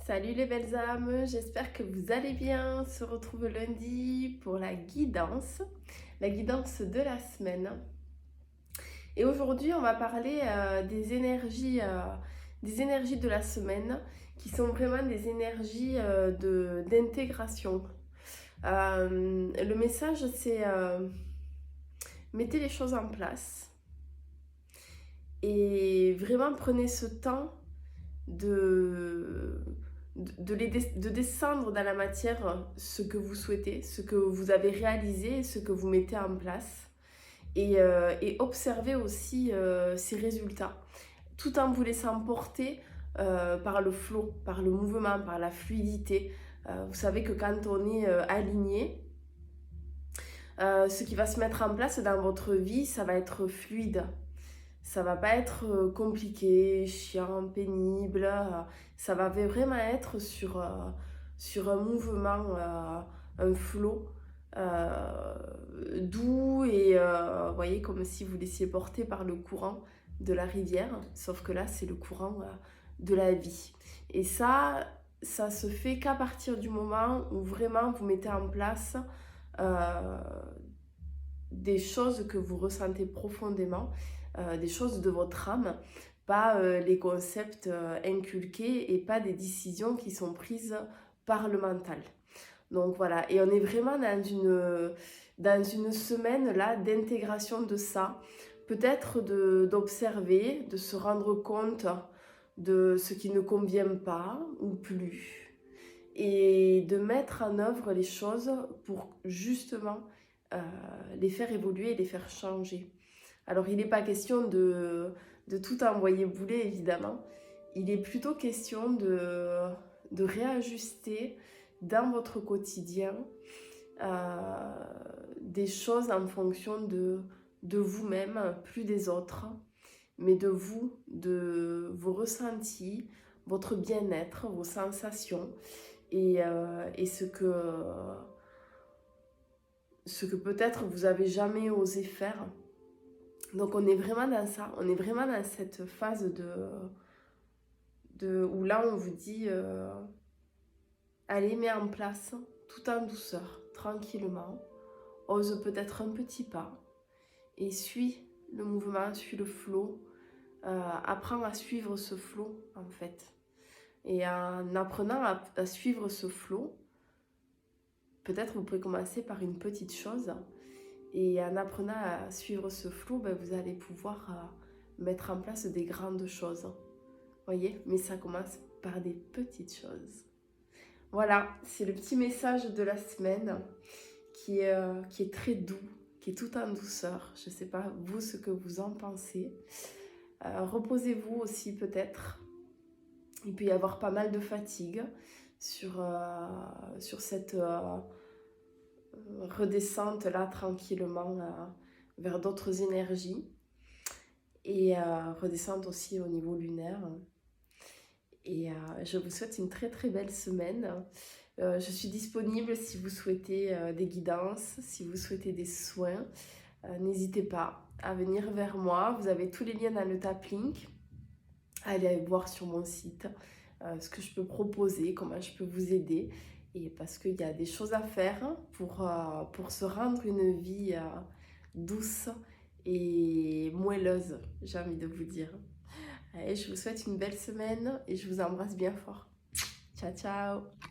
Salut les belles âmes, j'espère que vous allez bien. On se retrouve lundi pour la guidance de la semaine. Et aujourd'hui, on va parler des énergies de la semaine qui sont vraiment des énergies d'intégration. Le message, c'est mettez les choses en place et vraiment prenez ce temps de descendre dans la matière ce que vous souhaitez, ce que vous avez réalisé, ce que vous mettez en place et observer aussi ces résultats tout en vous laissant porter par le flow, par le mouvement, par la fluidité. Vous savez que quand on est aligné, ce qui va se mettre en place dans votre vie, ça va être fluide. Ça va pas être compliqué, chiant, pénible. Ça va vraiment être sur un mouvement, un flow doux et vous voyez, comme si vous laissiez porter par le courant de la rivière. Sauf que là, c'est le courant de la vie. Et ça se fait qu'à partir du moment où vraiment vous mettez en place des choses que vous ressentez profondément, des choses de votre âme, pas les concepts inculqués et pas des décisions qui sont prises par le mental. Donc voilà, et on est vraiment dans une semaine là d'intégration de ça, peut-être d'observer, de se rendre compte de ce qui ne convient pas ou plus, et de mettre en œuvre les choses pour justement les faire évoluer et les faire changer. Alors il n'est pas question de tout envoyer bouler évidemment, il est plutôt question de réajuster dans votre quotidien des choses en fonction de vous-même, plus des autres, mais de vous, de vos ressentis, votre bien-être, vos sensations et ce que peut-être vous avez jamais osé faire. Donc on est vraiment dans ça, on est vraiment dans cette phase où là on vous dit allez, mets en place tout en douceur, tranquillement, ose peut-être un petit pas et suis le mouvement, suis le flow, apprends à suivre ce flow en fait. Et en apprenant à suivre ce flow, peut-être vous pouvez commencer par une petite chose. Et en apprenant à suivre ce flow, vous allez pouvoir mettre en place des grandes choses. Voyez, mais ça commence par des petites choses. Voilà, c'est le petit message de la semaine qui est très doux, qui est tout en douceur. Je ne sais pas, vous, ce que vous en pensez. Reposez-vous aussi peut-être. Il peut y avoir pas mal de fatigue sur cette redescente là tranquillement vers d'autres énergies et redescente aussi au niveau lunaire. Et je vous souhaite une très très belle semaine. Je suis disponible si vous souhaitez des guidances, si vous souhaitez des soins. N'hésitez pas à venir vers moi. Vous avez tous les liens dans le tap link. Allez voir sur mon site ce que je peux proposer, comment je peux vous aider. Et parce qu'il y a des choses à faire pour se rendre une vie douce et moelleuse, j'ai envie de vous dire. Allez, je vous souhaite une belle semaine et je vous embrasse bien fort. Ciao, ciao!